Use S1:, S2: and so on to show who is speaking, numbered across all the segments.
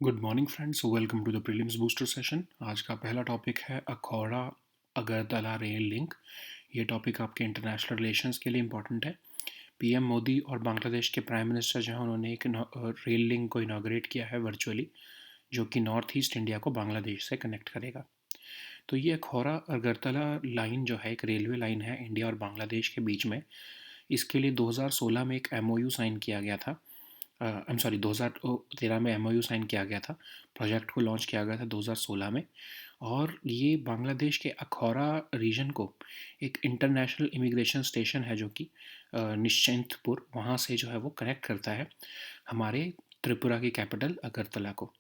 S1: Good morning friends, welcome to the prelims booster session. आज का पहला टॉपिक है अखौरा अगरतला रेल लिंक। ये टॉपिक आपके इंटरनेशनल रिलेशंस के लिए इंपॉर्टेंट है। पीएम मोदी और बांग्लादेश के प्राइम मिनिस्टर जो हैं उन्होंने एक रेल लिंक को इनाग्रेट किया है वर्चुअली, जो कि नॉर्थ ईस्ट इंडिया को बांग्लादेश से कनेक्ट करेगा। तो ये अखौरा अगरतला लाइन जो है एक रेलवे लाइन है इंडिया और बांग्लादेश के बीच में। इसके लिए 2016 में एक एमओयू साइन किया गया था। आई एम सॉरी, 2013 में एमओयू साइन किया गया था। प्रोजेक्ट को लॉन्च किया गया था 2016 में। और ये बांग्लादेश के अखौरा रीजन को एक इंटरनेशनल इमिग्रेशन स्टेशन है जो कि निश्चिंतपुर, वहाँ से जो है वो कनेक्ट करता है हमारे त्रिपुरा की कैपिटल अगरतला को।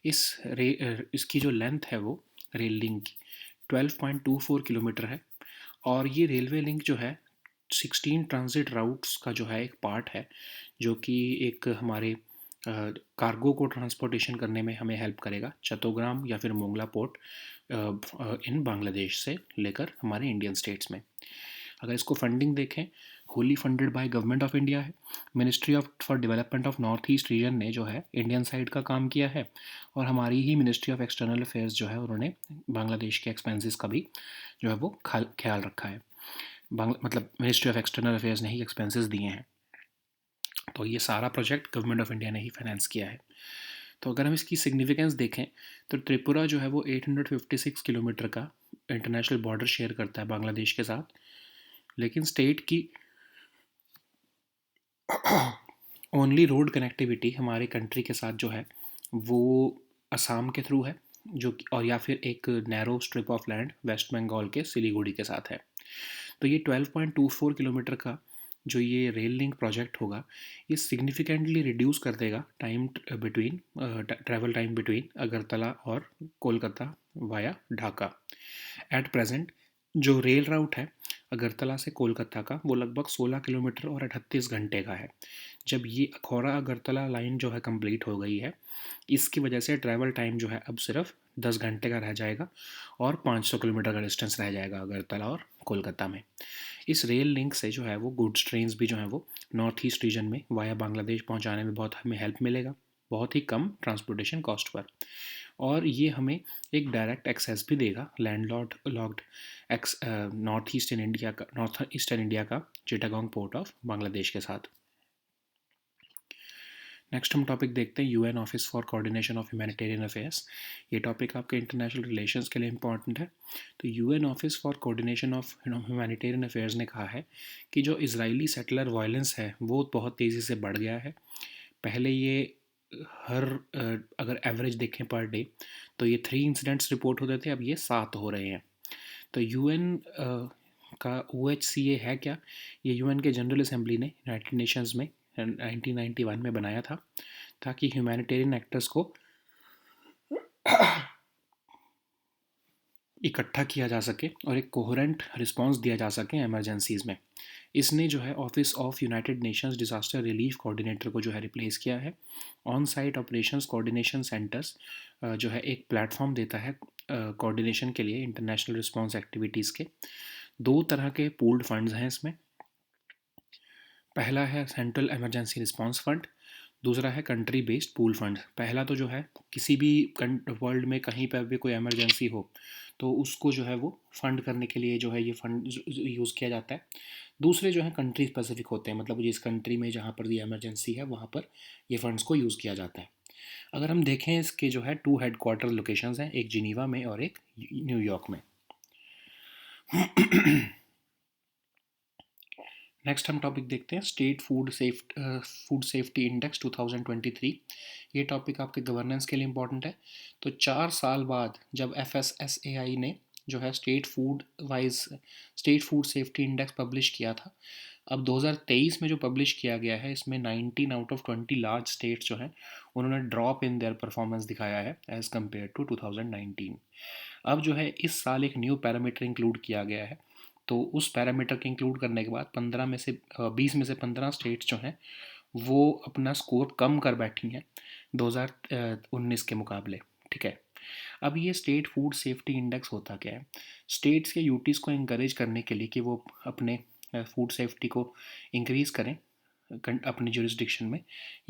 S1: इसकी जो लेंथ है वो रेल लिंक की 12.24 किलोमीटर है। और ये रेलवे लिंक जो है 16 ट्रांजिट राउट्स का जो है एक पार्ट है, जो कि एक हमारे कार्गो को ट्रांसपोर्टेशन करने में हमें हेल्प करेगा चट्टग्राम या फिर मोंगला पोर्ट इन बांग्लादेश से लेकर हमारे इंडियन स्टेट्स में। अगर इसको फंडिंग देखें, wholly funded by government of India है। Ministry of for development of north east region ने जो है इंडियन साइड का काम किया है, और हमारी ही मिनिस्ट्री ऑफ एक्सटर्नल अफेयर्स जो है उन्होंने बांग्लादेश के एक्सपेंसेस का भी जो है वो ख्याल रखा है। मतलब मिनिस्ट्री ऑफ एक्सटर्नल अफेयर्स ने ही एक्सपेंसेस दिए हैं। तो ये सारा प्रोजेक्ट गवर्नमेंट ऑफ इंडिया ने ही फाइनेंस किया है। तो अगर हम इसकी सिग्निफिकेंस देखें तो त्रिपुरा जो है वो 856 किलोमीटर का इंटरनेशनल बॉर्डर शेयर करता है बांग्लादेश के साथ। लेकिन स्टेट की ओनली रोड कनेक्टिविटी हमारे कंट्री के साथ जो है वो असम के थ्रू है, और या फिर एक narrow strip of land West Bengal के सिलीगुड़ी के साथ है। तो ये 12.24 किलोमीटर का जो ये रेल लिंक प्रोजेक्ट होगा, ये सिग्निफिकेंटली रिड्यूस कर देगा ट्रैवल टाइम बिटवीन अगरतला और Kolkata via Dhaka. At present जो रेल राउट है अगरतला से कोलकाता का, वो लगभग 16 किलोमीटर और 38 घंटे का है। जब ये अखौरा अगरतला लाइन जो है कंप्लीट हो गई है, इसकी वजह से ट्रैवल टाइम जो है अब सिर्फ 10 घंटे का रह जाएगा और 500 किलोमीटर का डिस्टेंस रह जाएगा अगरतला और कोलकाता में। इस रेल लिंक से जो है वो गुड्स ट्रेन्स भी जो है वो नॉर्थ ईस्ट रीजन में वाया बांग्लादेश पहुंचाने में बहुत हमें हेल्प मिलेगा, बहुत ही कम ट्रांसपोर्टेशन कॉस्ट पर। और ये हमें एक डायरेक्ट एक्सेस भी देगा लॉक्ड नॉर्थ ईस्टर्न इंडिया का चिटागोंग पोर्ट ऑफ बांग्लादेश के साथ। नेक्स्ट हम टॉपिक देखते हैं UN office for coordination of humanitarian affairs. ये टॉपिक आपके इंटरनेशनल रिलेशंस के लिए इंपॉर्टेंट है। तो UN office for coordination of humanitarian affairs ने कहा है कि जो इजरायली सेटलर वायलेंस है वो बहुत तेज़ी से बढ़ गया है। पहले ये हर अगर एवरेज देखें पर डे तो ये 3 इंसिडेंट्स रिपोर्ट होते थे, अब ये 7 हो रहे हैं। तो यूएन का OHCA है क्या? ये यूएन के जनरल असेंबली ने यूनाइटेड नेशंस में 1991 में बनाया था, ताकि ह्यूमैनिटेरियन एक्टर्स को इकट्ठा किया जा सके और एक कोहेरेंट रिस्पांस दिया जा सके इमरजेंसीज़ में। इसने जो है office of United Nations disaster relief coordinator को जो है रिप्लेस किया है। On site operations coordination centres जो है एक प्लेटफॉर्म देता है कोऑर्डिनेशन के लिए इंटरनेशनल रिस्पांस एक्टिविटीज़ के। 2 तरह के पूल्ड फंड्स हैं इसमें। पहला है सेंट्रल इमरजेंसी रिस्पांस फंड, दूसरा है कंट्री बेस्ड पूल फंड। पहला तो जो है किसी भी वर्ल्ड में कहीं पर भी कोई इमरजेंसी हो तो उसको जो है वो फंड करने के लिए जो है ये फंड यूज़ किया जाता है। दूसरे जो है कंट्री स्पेसिफिक होते हैं, मतलब जिस कंट्री में जहाँ पर ये इमरजेंसी है वहाँ पर ये फंड्स को यूज़ किया जाता है। अगर हम देखें इसके जो है 2 हेडक्वार्टर लोकेशंस हैं, एक जिनीवा में और एक न्यूयॉर्क में। नेक्स्ट हम टॉपिक देखते हैं स्टेट फूड सेफ्टी इंडेक्स 2023। ये टॉपिक आपके गवर्नेंस के लिए इंपॉर्टेंट है। तो 4 साल बाद जब FSSAI ने जो है state food safety index publish किया था, अब 2023 में जो पब्लिश किया गया है इसमें 19 आउट ऑफ 20 लार्ज स्टेट्स जो हैं उन्होंने ड्रॉप इन देयर परफॉर्मेंस दिखाया है एज़ कम्पेयर टू 2019। अब जो है इस साल एक न्यू पैरामीटर इंक्लूड किया गया है। तो उस पैरामीटर के इंक्लूड करने के बाद 20 में से 15 स्टेट्स जो हैं वो अपना स्कोर कम कर बैठी हैं 2019 के मुकाबले। ठीक है। अब ये स्टेट फूड सेफ्टी इंडेक्स होता क्या है? स्टेट्स के यूटीज़ को इंकरेज करने के लिए कि वो अपने फूड सेफ्टी को इंक्रीज़ करें, अपनी जुरिस्डिक्शन में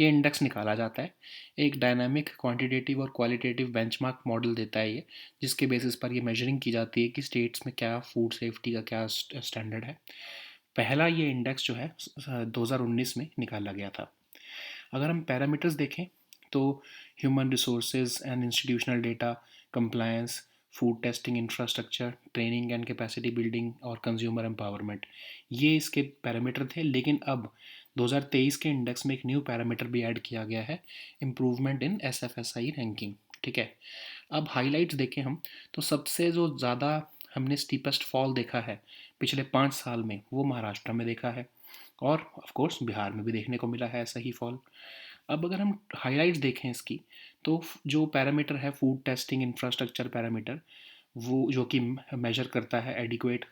S1: ये इंडेक्स निकाला जाता है। एक डायनामिक क्वांटिटेटिव और क्वालिटेटिव बेंचमार्क मॉडल देता है ये, जिसके बेसिस पर ये मेजरिंग की जाती है कि स्टेट्स में क्या फूड सेफ्टी का क्या स्टैंडर्ड है। पहला ये इंडेक्स जो है 2019 में निकाला गया था। अगर हम पैरामीटर्स देखें तो human resources and institutional data, compliance, food testing infrastructure, training and capacity building और कंज्यूमर एम्पावरमेंट, ये इसके पैरामीटर थे। लेकिन अब 2023 के इंडेक्स में एक न्यू पैरामीटर भी ऐड किया गया है, इम्प्रूवमेंट इन SFSI रैंकिंग। ठीक है, अब हाइलाइट्स देखें हम तो सबसे जो ज़्यादा हमने स्टीपेस्ट फॉल देखा है पिछले 5 साल में वो महाराष्ट्र में देखा है, और ऑफ कोर्स बिहार में भी देखने को मिला है ऐसा ही फॉल। अब अगर हम हाइलाइट्स देखें इसकी तो जो पैरामीटर है फूड टेस्टिंग इंफ्रास्ट्रक्चर पैरामीटर, वो जो कि मेजर करता है एडिक्वेट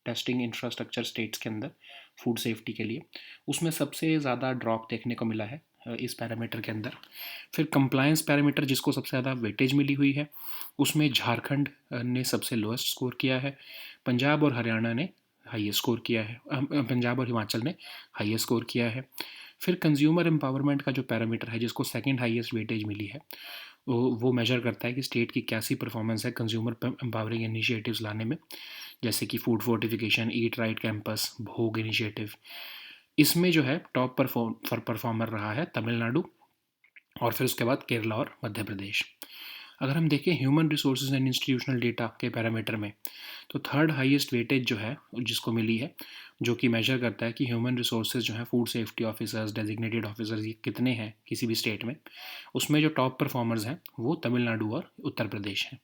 S1: टेस्टिंग इंफ्रास्ट्रक्चर स्टेट्स के अंदर फूड सेफ्टी के लिए, उसमें सबसे ज़्यादा ड्रॉप देखने को मिला है इस पैरामीटर के अंदर। फिर कंप्लायंस पैरामीटर जिसको सबसे ज़्यादा वेटेज मिली हुई है, उसमें झारखंड ने सबसे लोएस्ट स्कोर किया है, पंजाब और हरियाणा ने हाईएस्ट स्कोर किया है, पंजाब और हिमाचल ने हाईएस्ट स्कोर किया है। फिर कंज्यूमर एम्पावरमेंट का जो पैरामीटर है जिसको सेकंड हाईएस्ट वेटेज मिली है, वो मेजर करता है कि स्टेट की कैसी परफॉर्मेंस है कंज्यूमर एम्पावरिंग इनिशिएटिव्स लाने में, जैसे कि food fortification, eat right campus, भोग इनिशिएटिव। इसमें जो है टॉप परफॉर्मर रहा है तमिलनाडु, और फिर उसके बाद केरला और मध्य प्रदेश। अगर हम देखें human resources and institutional data के पैरामीटर में, तो थर्ड हाईएस्ट वेटेज जो है जिसको मिली है, जो कि मेजर करता है कि ह्यूमन रिसोर्सेज जो है food safety officers, designated officers, ये कितने हैं किसी भी स्टेट में, उसमें जो टॉप परफॉर्मर्स हैं वो तमिलनाडु और उत्तर प्रदेश हैं।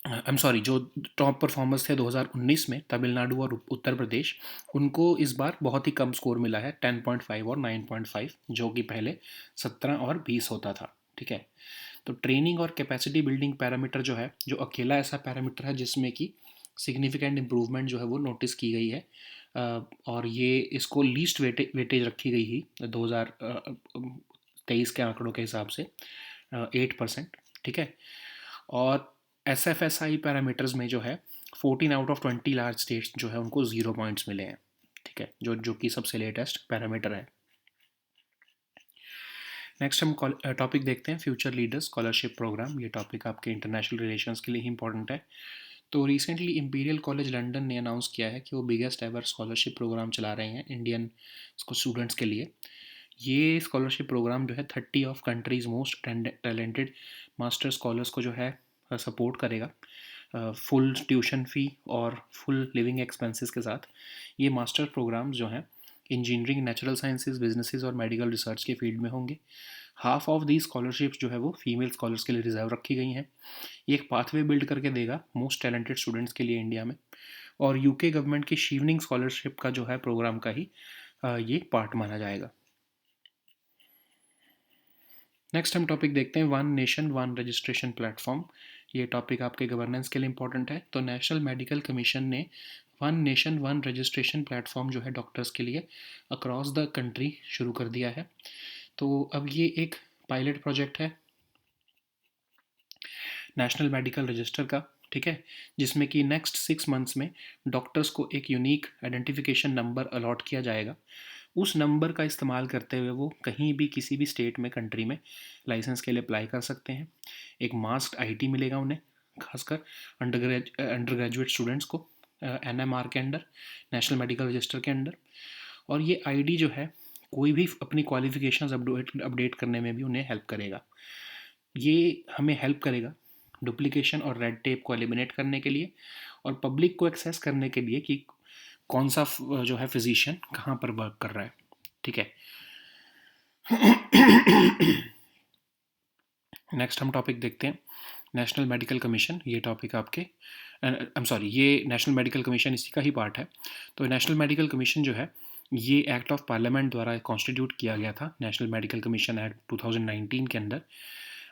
S1: आई एम सॉरी, जो टॉप परफॉर्मर्स थे 2019 में तमिलनाडु और उत्तर प्रदेश, उनको इस बार बहुत ही कम स्कोर मिला है 10.5 और 9.5, जो कि पहले 17 और 20 होता था। ठीक है, तो ट्रेनिंग और कैपेसिटी बिल्डिंग पैरामीटर जो है, जो अकेला ऐसा पैरामीटर है जिसमें कि सिग्निफिकेंट इम्प्रूवमेंट जो है वो नोटिस की गई है, और ये इसको लीस्ट वेटेज रखी गई ही 2023 के आंकड़ों के हिसाब से 8%। ठीक है, और SFSI पैरामीटर्स में जो है 14 आउट ऑफ 20 लार्ज स्टेट्स जो है उनको 0 पॉइंट्स मिले हैं। ठीक है, जो कि सबसे लेटेस्ट पैरामीटर है। नेक्स्ट हम टॉपिक देखते हैं फ्यूचर लीडर्स स्कॉलरशिप प्रोग्राम। ये टॉपिक आपके इंटरनेशनल रिलेशंस के लिए ही इंपॉर्टेंट है। तो रिसेंटली इंपीरियल कॉलेज लंदन ने अनाउंस किया है कि वो बिगेस्ट एवर स्कॉलरशिप प्रोग्राम चला रहे हैं इंडियन स्टूडेंट्स के लिए। ये स्कॉलरशिप प्रोग्राम जो है 30 of countries most talented master scholars को जो है सपोर्ट करेगा, फुल ट्यूशन फ़ी और फुल लिविंग एक्सपेंसेस के साथ। ये मास्टर प्रोग्राम्स जो हैं इंजीनियरिंग, नेचुरल साइंसेज, बिजनेसेस और मेडिकल रिसर्च के फील्ड में होंगे। हाफ ऑफ दी स्कॉलरशिप्स जो है वो फीमेल स्कॉलर्स के लिए रिजर्व रखी गई हैं। ये एक पाथवे बिल्ड करके देगा मोस्ट टैलेंटेड स्टूडेंट्स के लिए इंडिया में, और यूके गवर्नमेंट की शीवनिंग स्कॉलरशिप का जो है प्रोग्राम का ही ये पार्ट माना जाएगा। नेक्स्ट हम टॉपिक देखते हैं one nation one registration platform. ये टॉपिक आपके गवर्नेंस के लिए इंपॉर्टेंट है। तो नेशनल मेडिकल कमीशन ने one nation one registration platform जो है डॉक्टर्स के लिए अक्रॉस द कंट्री शुरू कर दिया है। तो अब ये एक पायलट प्रोजेक्ट है नेशनल मेडिकल रजिस्टर का। ठीक है, जिसमें कि नेक्स्ट 6 मंथ्स में डॉक्टर्स को एक यूनिक आइडेंटिफिकेशन नंबर अलॉट किया जाएगा। उस नंबर का इस्तेमाल करते हुए वो कहीं भी किसी भी स्टेट में, कंट्री में लाइसेंस के लिए अप्लाई कर सकते हैं। एक मास्क्ड आईडी मिलेगा उन्हें, खासकर अंडर ग्रेजुएट स्टूडेंट्स को, NMR के अंडर, नेशनल मेडिकल रजिस्टर के अंडर। और ये आईडी जो है कोई भी अपनी क्वालिफिकेशंस अपडेट करने में भी उन्हें हेल्प करेगा। ये हमें हेल्प करेगा डुप्लीकेशन और रेड टेप को एलिमिनेट करने के लिए, और पब्लिक को एक्सेस करने के लिए कि कौन सा जो है फिजिशियन कहाँ पर वर्क कर रहा है। ठीक है, नेक्स्ट हम टॉपिक देखते हैं नेशनल मेडिकल कमीशन। ये टॉपिक आपके आई एम सॉरी, ये नेशनल मेडिकल कमीशन इसी का ही पार्ट है। तो नेशनल मेडिकल कमीशन जो है ये एक्ट ऑफ पार्लियामेंट द्वारा कॉन्स्टिट्यूट किया गया था, नेशनल मेडिकल कमीशन एक्ट 2019 के अंदर।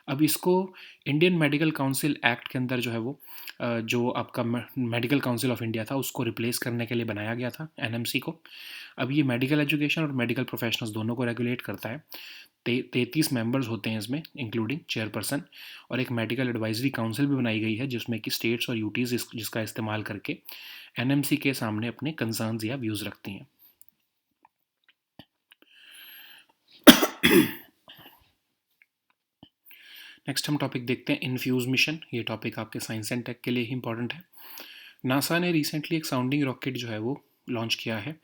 S1: अब इसको इंडियन मेडिकल काउंसिल एक्ट के अंदर जो है वो जो आपका मेडिकल काउंसिल ऑफ इंडिया था उसको रिप्लेस करने के लिए बनाया गया था, NMC को। अब ये मेडिकल एजुकेशन और मेडिकल प्रोफेशनल्स दोनों को रेगुलेट करता है। 33 मेंबर्स होते हैं इसमें, इंक्लूडिंग चेयरपर्सन, और एक मेडिकल एडवाइजरी काउंसिल भी बनाई गई है जिसमें कि स्टेट्स और यूटीज़ जिसका इस्तेमाल करके एनएमसी के सामने अपने कंसर्न्स या व्यूज़ रखती हैं। नेक्स्ट हम टॉपिक देखते हैं इन्फ्यूज़ मिशन। ये टॉपिक आपके साइंस एंड टेक के लिए ही इंपॉर्टेंट है। नासा ने रिसेंटली एक साउंडिंग रॉकेट जो है वो लॉन्च किया है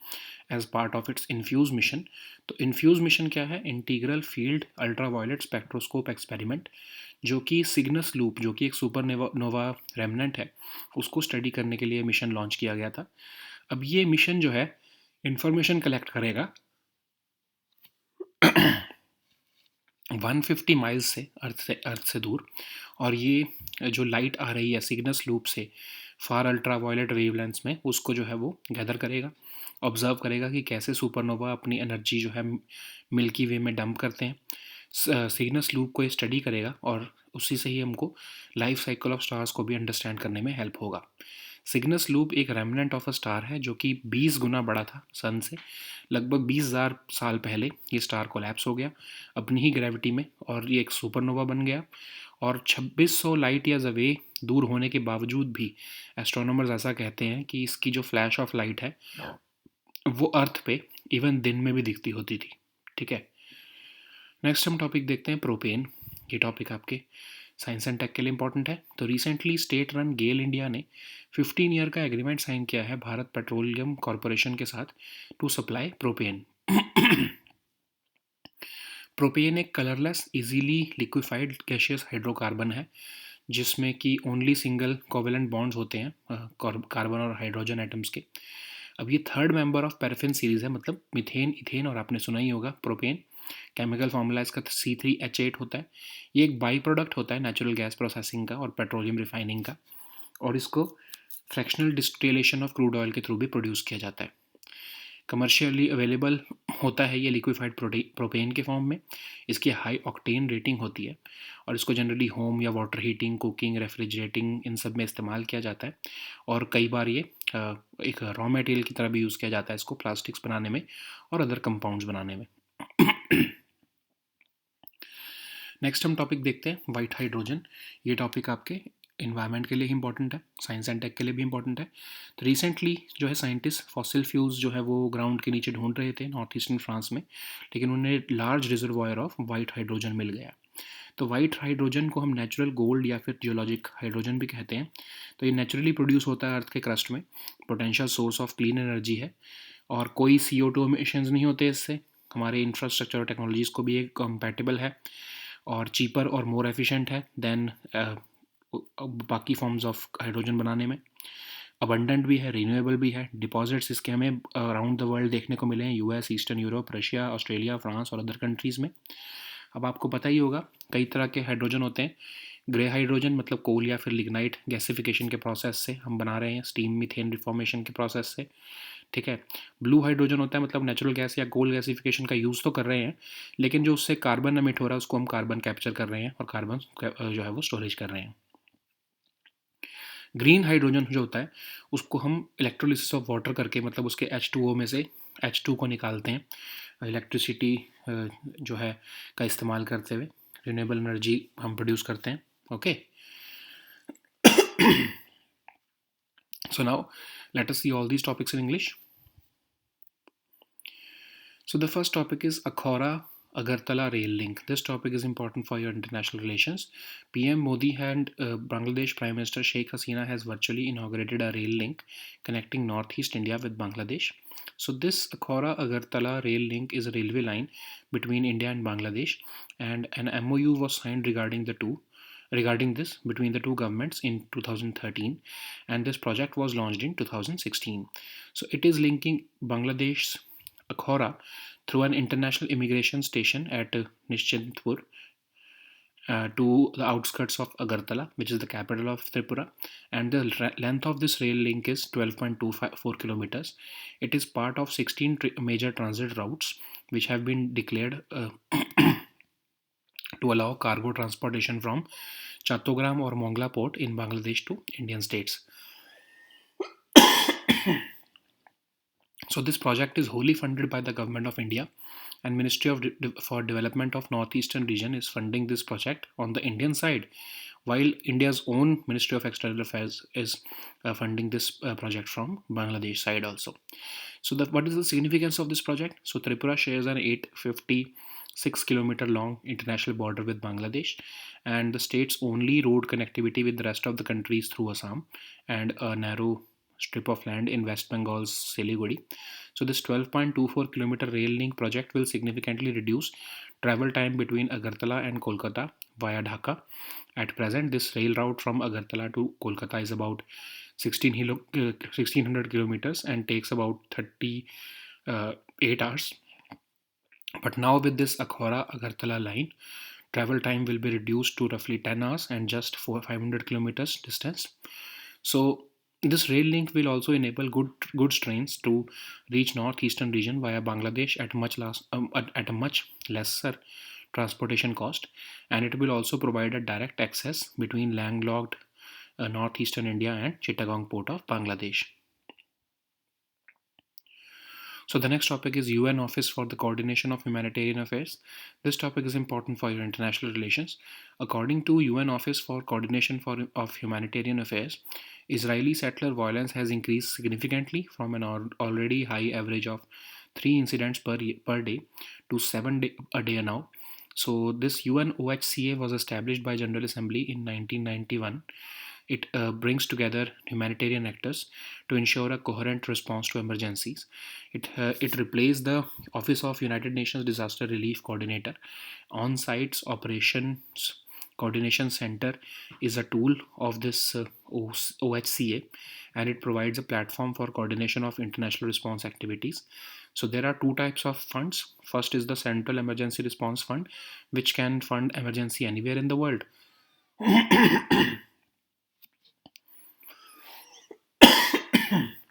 S1: as part of its INFUSE mission. तो इन्फ्यूज़ मिशन क्या है? Integral field ultraviolet spectroscope experiment, जो कि सिग्नस लूप, जो कि एक सुपर नोवा रेमनेंट है, उसको स्टडी करने के लिए मिशन लॉन्च किया गया था। अब ये मिशन जो है इंफॉर्मेशन कलेक्ट करेगा 150 माइल्स से अर्थ से दूर, और ये जो लाइट आ रही है सिग्नस लूप से फार अल्ट्रा वायलेट वेवलेंथ्स में, उसको जो है वो गैदर करेगा, ऑब्जर्व करेगा कि कैसे सुपरनोवा अपनी एनर्जी जो है मिल्की वे में डंप करते हैं। सिग्नस लूप को ये स्टडी करेगा और उसी से ही हमको लाइफ साइकिल ऑफ स्टार्स को भी अंडरस्टैंड करने में हेल्प होगा। सिग्नस लूप एक रेमनेंट ऑफ अ स्टार है जो कि 20 गुना बड़ा था सन से। लगभग 20,000 साल पहले ये स्टार कोलैप्स हो गया अपनी ही ग्रेविटी में, और ये एक सुपरनोवा बन गया। और 2600 लाइट ईयर्स अवे दूर होने के बावजूद भी एस्ट्रोनॉमर्स ऐसा कहते हैं कि इसकी जो फ्लैश ऑफ लाइट है वो अर्थ पे इवन दिन में भी दिखती होती थी। ठीक है, नेक्स्ट हम टॉपिक देखते हैं प्रोपेन। ये टॉपिक आपके साइंस एंड टेक के लिए इंपॉर्टेंट है। तो रिसेंटली स्टेट रन गेल इंडिया ने 15 ईयर का एग्रीमेंट साइन किया है भारत पेट्रोलियम कॉरपोरेशन के साथ टू सप्लाई प्रोपेन। प्रोपेन एक colourless easily liquefied gaseous hydrocarbon है जिसमें कि ओनली सिंगल कोवेलेंट बॉन्ड्स होते हैं कार्बन और हाइड्रोजन एटम्स के। अब ये third member of paraffin series है, मतलब मिथेन, इथेन और आपने सुना ही होगा प्रोपेन। केमिकल फार्मूला इसका C3H8 होता है। ये एक बाई प्रोडक्ट होता है नेचुरल गैस प्रोसेसिंग का और पेट्रोलियम रिफाइनिंग का, और इसको fractional distillation of crude oil के थ्रू भी प्रोड्यूस किया जाता है। कमर्शियली अवेलेबल होता है ये लिक्विफाइड प्रोपेन के फॉर्म में। इसकी हाई ऑक्टेन रेटिंग होती है और इसको जनरली होम या वाटर हीटिंग, कुकिंग, रेफ्रिजरेटिंग इन सब में इस्तेमाल किया जाता है। और कई बार ये एक रॉ मटेरियल की तरह भी यूज़ किया जाता है इसको प्लास्टिक्स बनाने में और अदर कंपाउंड्स बनाने में। नेक्स्ट हम टॉपिक देखते हैं वाइट हाइड्रोजन। ये टॉपिक आपके इन्वायरमेंट के लिए ही इंपॉर्टेंट है, साइंस एंड टेक के लिए भी इंपॉर्टेंट है। तो रिसेंटली जो है साइंटिस्ट फॉसिल फ्यूल्स जो है वो ग्राउंड के नीचे ढूंढ रहे थे नॉर्थ ईस्टर्न फ्रांस में, लेकिन उन्हें large reservoir of white hydrogen मिल गया। तो वाइट हाइड्रोजन को हम नेचुरल गोल्ड या फिर जियोलॉजिक हाइड्रोजन भी कहते हैं। तो ये नेचुरली प्रोड्यूस होता है अर्थ के क्रस्ट में, potential source of clean energy है, और कोई CO2 एमिशंस नहीं होते इससे। हमारे इंफ्रास्ट्रक्चर और टेक्नोलॉजीज़ को भी ये कंपैटिबल है और चीपर और मोर एफिशिएंट है देन बाकी फॉर्म्स ऑफ हाइड्रोजन बनाने में। अबंडेंट भी है, रिन्यूएबल भी है। डिपॉजिट्स इसके हमें अराउंड द वर्ल्ड देखने को मिले हैं, US, eastern Europe, Russia, Australia, France और अदर कंट्रीज़ में। अब आपको पता ही होगा कई तरह के हाइड्रोजन होते हैं। ग्रे हाइड्रोजन मतलब कोल या फिर लिग्नाइट गैसिफिकेशन के प्रोसेस से हम बना रहे हैं, स्टीम मीथेन रिफॉर्मेशन के प्रोसेस से। ठीक है, ब्लू हाइड्रोजन होता है मतलब नेचुरल गैस या कोल गैसिफिकेशन का यूज़ तो कर रहे हैं, लेकिन जो उससे कार्बन एमिट हो रहा है उसको हम कार्बन कैप्चर कर रहे हैं और कार्बन जो है वो स्टोरेज कर रहे हैं। ग्रीन हाइड्रोजन जो होता है उसको हम इलेक्ट्रोलिसिस ऑफ वाटर करके, मतलब उसके H2O में से H2 को निकालते हैं इलेक्ट्रिसिटी जो है का इस्तेमाल करते हुए, रिन्यूएबल एनर्जी हम प्रोड्यूस करते हैं। Okay, so now let us see all these topics in English. So the first topic is Akhora Agartala rail link. This topic is important for your international relations. PM Modi and Bangladesh Prime Minister Sheikh Hasina has virtually inaugurated a rail link connecting northeast India with Bangladesh. So this Akhora Agartala rail link is a railway line between India and Bangladesh, and an MOU was signed regarding this between the two governments in 2013, and this project was launched in 2016. So it is linking Bangladesh's Akhora through an international immigration station at Nischintpur to the outskirts of Agartala, which is the capital of Tripura, and the length of this rail link is 12.24 kilometers. It is part of 16 major transit routes which have been declared to allow cargo transportation from Chattogram or Mongla port in Bangladesh to Indian states. So this project is wholly funded by the government of India, and Ministry of for Development of Northeastern Region is funding this project on the Indian side, while India's own Ministry of External Affairs is funding this project from Bangladesh side also. So what is the significance of this project? So Tripura shares an 856-kilometer long international border with Bangladesh, and the state's only road connectivity with the rest of the country is through Assam and a narrow strip of land in West Bengal's Siliguri. So this 12.24-kilometer rail link project will significantly reduce travel time between Agartala and Kolkata via Dhaka. At present, this rail route from Agartala to Kolkata is about 1600 kilometers and takes about 38 hours. But now with this Akhora Agartala line, travel time will be reduced to roughly 10 hours and just 500 kilometers distance. So this rail link will also enable goods trains to reach northeastern region via Bangladesh at a much lesser transportation cost, and it will also provide a direct access between landlocked northeastern India and Chittagong port of Bangladesh. So the next topic is UN Office for the Coordination of Humanitarian Affairs. This topic is important for your international relations. According to UN Office for Coordination of Humanitarian Affairs, Israeli settler violence has increased significantly from an already high average of 3 incidents per day to 7 a day now. So this UN OHCA was established by General Assembly in 1991. It brings together humanitarian actors to ensure a coherent response to emergencies. It replaced the Office of United Nations Disaster Relief Coordinator. On-site operations coordination center is a tool of this OHCA, and it provides a platform for coordination of international response activities. So there are two types of funds. First is the Central Emergency Response Fund, which can fund emergency anywhere in the world.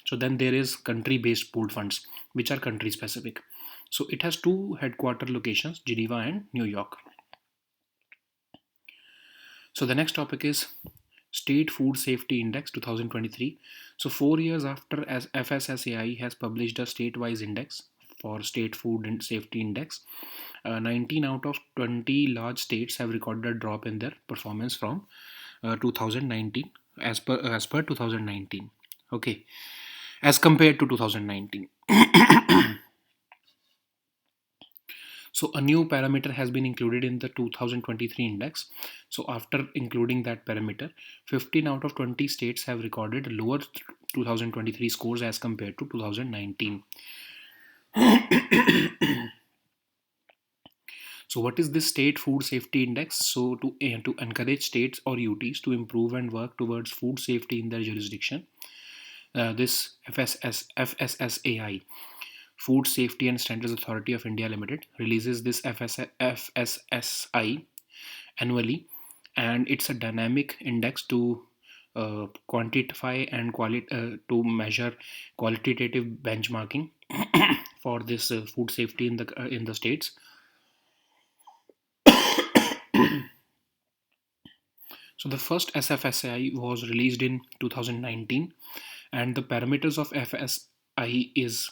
S1: So then there is country-based pooled funds, which are country-specific. So it has two headquarter locations, Geneva and New York. So the next topic is State Food Safety Index 2023. So 4 years after as FSSAI has published a state-wise index for State Food and Safety Index, 19 out of 20 large states have recorded a drop in their performance from 2019 as per 2019. Okay, as compared to 2019. So a new parameter has been included in the 2023 index. So after including that parameter, 15 out of 20 states have recorded lower 2023 scores as compared to 2019. So what is this State Food Safety Index? So to encourage states or UTs to improve and work towards food safety in their jurisdiction, this FSSAI, Food Safety and Standards Authority of India Limited, releases this FSSI annually, and it's a dynamic index to quantify and to measure qualitative benchmarking for this food safety in the states. So the first SFSI was released in 2019, and the parameters of FSI is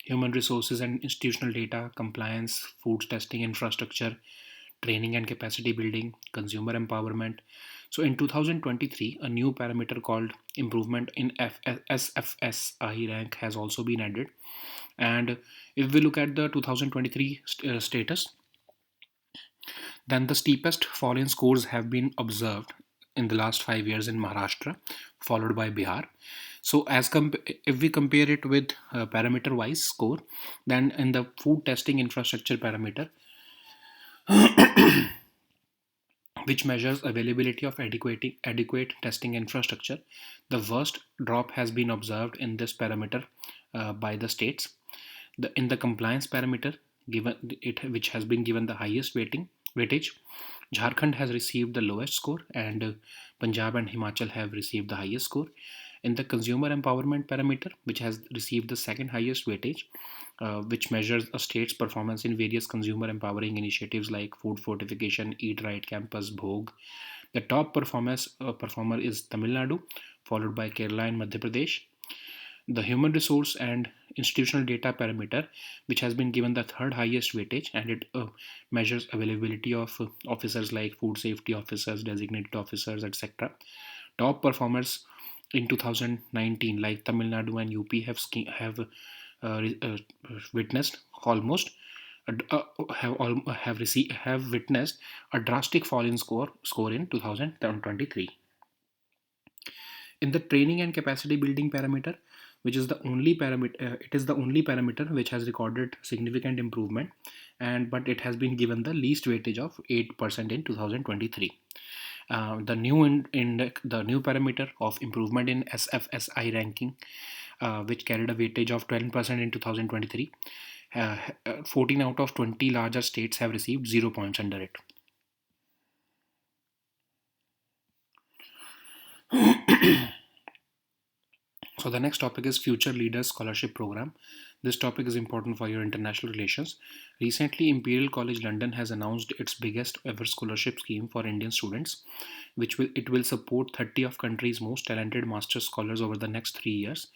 S1: human resources and institutional data, compliance, food testing infrastructure, training and capacity building, consumer empowerment. So in 2023, a new parameter called improvement in SFSI rank has also been added. And if we look at the 2023 status, then the steepest fall in scores have been observed in the last 5 years in Maharashtra, followed by Bihar. So if we compare it with parameter wise score, then in the food testing infrastructure parameter, which measures availability of adequate testing infrastructure, the worst drop has been observed in this parameter by the states. In the compliance parameter, which has been given the highest weightage, Jharkhand has received the lowest score, and Punjab and Himachal have received the highest score. In the consumer empowerment parameter, which has received the second highest weightage, which measures a state's performance in various consumer empowering initiatives like food fortification, Eat Right Campus, Bhog. The top performer is Tamil Nadu, followed by Kerala and Madhya Pradesh. The human resource and institutional data parameter, which has been given the third highest weightage, and it measures availability of officers like food safety officers, designated officers, etc. Top performers in 2019, like Tamil Nadu and UP, witnessed almost have witnessed a drastic fall in score in 2023. In the training and capacity building parameter, which is the only parameter, it is the only parameter which has recorded significant improvement, and but it has been given the least weightage of 8% in 2023. The new parameter of improvement in SFSI ranking, which carried a weightage of 12% in 2023. 14 out of 20 larger states have received 0 points under it. So the next topic is Future Leaders Scholarship Program. This topic is important for your international relations. Recently, Imperial College London has announced its biggest ever scholarship scheme for Indian students, which will support 30 of country's most talented master's scholars over the next 3 years.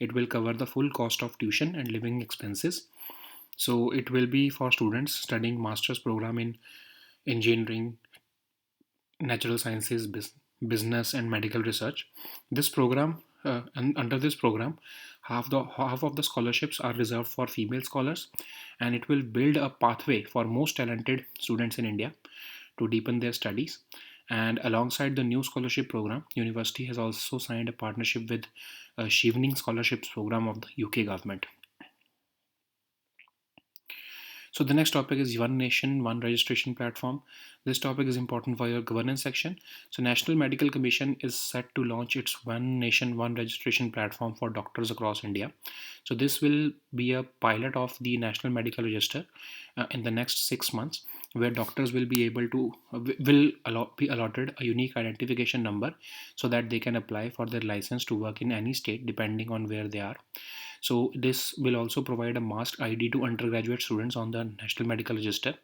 S1: It will cover the full cost of tuition and living expenses. So it will be for students studying master's program in engineering, natural sciences, business, and medical research. This program, and under this program, half of the scholarships are reserved for female scholars, and it will build a pathway for most talented students in India to deepen their studies. And alongside the new scholarship program, university has also signed a partnership with a Chevening Scholarships program of the UK government. So the next topic is One Nation, One Registration Platform. This topic is important for your governance section. So National Medical Commission is set to launch its One Nation, One Registration Platform for doctors across India. So this will be a pilot of the National Medical Register in the next 6 months, where doctors will be able to be allotted a unique identification number so that they can apply for their license to work in any state depending on where they are. So this will also provide a masked ID to undergraduate students on the National Medical Register.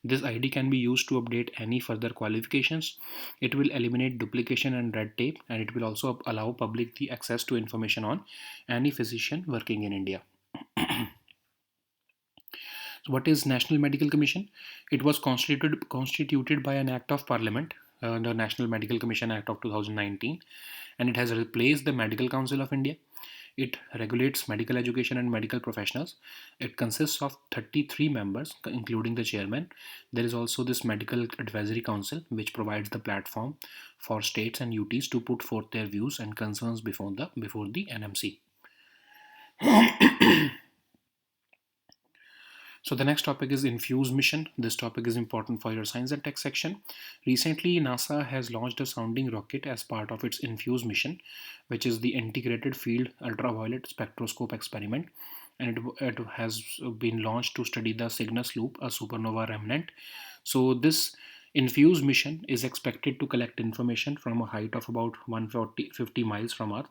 S1: This ID can be used to update any further qualifications. It will eliminate duplication and red tape, and it will also allow public the access to information on any physician working in India. So what is National Medical Commission? It was constituted by an Act of Parliament, the National Medical Commission Act of 2019, and it has replaced the Medical Council of India. It regulates medical education and medical professionals. It consists of 33 members, including the chairman. There is also this Medical Advisory Council, which provides the platform for states and UTs to put forth their views and concerns before the NMC. So the next topic is Infuse mission. This topic is important for your science and tech section. Recently, NASA has launched a sounding rocket as part of its Infuse mission, which is the Integrated Field Ultraviolet Spectroscope experiment. And it has been launched to study the Cygnus Loop, a supernova remnant. So this Infuse mission is expected to collect information from a height of about 150 miles from Earth,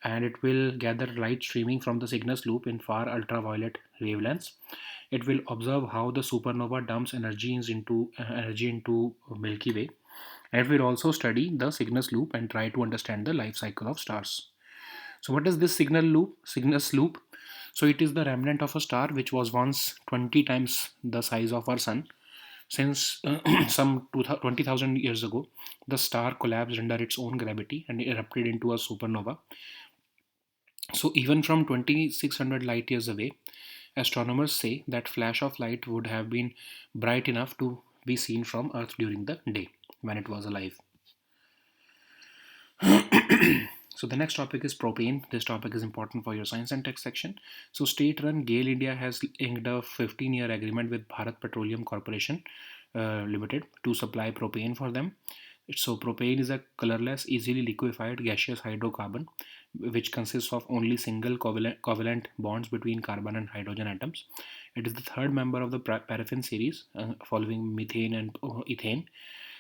S1: and it will gather light streaming from the Cygnus loop in far ultraviolet wavelengths. It will observe how the supernova dumps energy into Milky Way. It will also study the Cygnus loop and try to understand the life cycle of stars. So, what is this Cygnus loop? So, it is the remnant of a star which was once 20 times the size of our sun. Since some 20,000 years ago, the star collapsed under its own gravity and erupted into a supernova. So, even from 2600 light years away, astronomers say that flash of light would have been bright enough to be seen from Earth during the day when it was alive. So the next topic is propane. This topic is important for your science and tech section. So state-run GAIL India has inked a 15-year agreement with Bharat Petroleum Corporation Limited to supply propane for them. So propane is a colorless, easily liquefied gaseous hydrocarbon which consists of only single covalent bonds between carbon and hydrogen atoms. It is the third member of the paraffin series, following methane and ethane.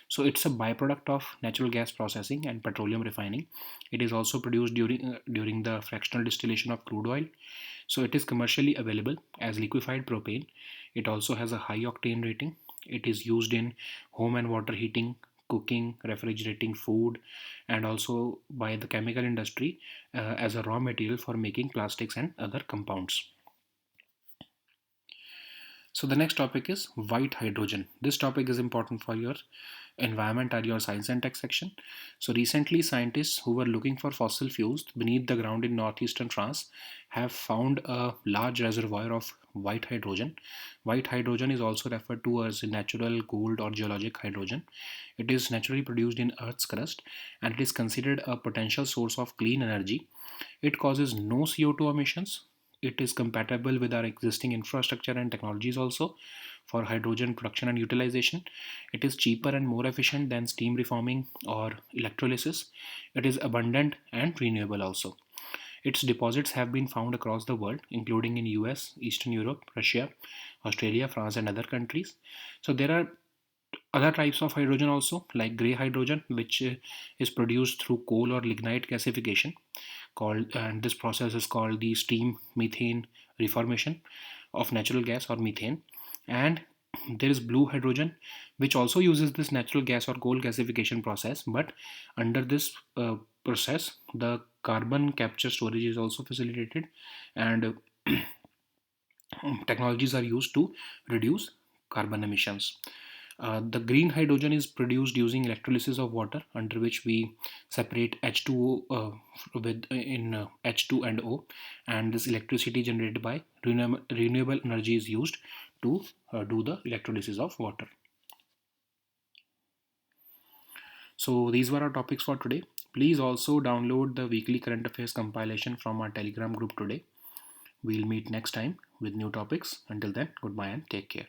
S1: So it's a byproduct of natural gas processing and petroleum refining. It is also produced during the fractional distillation of crude oil. So it is commercially available as liquefied propane. It also has a high octane rating. It is used in home and water heating, cooking, refrigerating food, and also by the chemical industry as a raw material for making plastics and other compounds. So the next topic is white hydrogen. This topic is important for your environment or your science and tech section. So recently, scientists who were looking for fossil fuels beneath the ground in northeastern France have found a large reservoir of white hydrogen. White hydrogen is also referred to as natural gold or geologic hydrogen. It is naturally produced in Earth's crust and it is considered a potential source of clean energy. It causes no CO2 emissions. It is compatible with our existing infrastructure and technologies also for hydrogen production and utilization. It is cheaper and more efficient than steam reforming or electrolysis. It is abundant and renewable also. Its deposits have been found across the world, including in US, Eastern Europe, Russia, Australia, France, and other countries. So there are other types of hydrogen also, like gray hydrogen, which is produced through coal or lignite gasification, called and this process is called the steam methane reformation of natural gas or methane. And there is blue hydrogen, which also uses this natural gas or coal gasification process, but under this process the carbon capture storage is also facilitated, and technologies are used to reduce carbon emissions. The green hydrogen is produced using electrolysis of water, under which we separate H2O with in H2 and O, and this electricity generated by renewable energy is used to do the electrolysis of water. So these were our topics for today. Please also download the weekly current affairs compilation from our Telegram group today. We'll meet next time with new topics. Until then, goodbye and take care.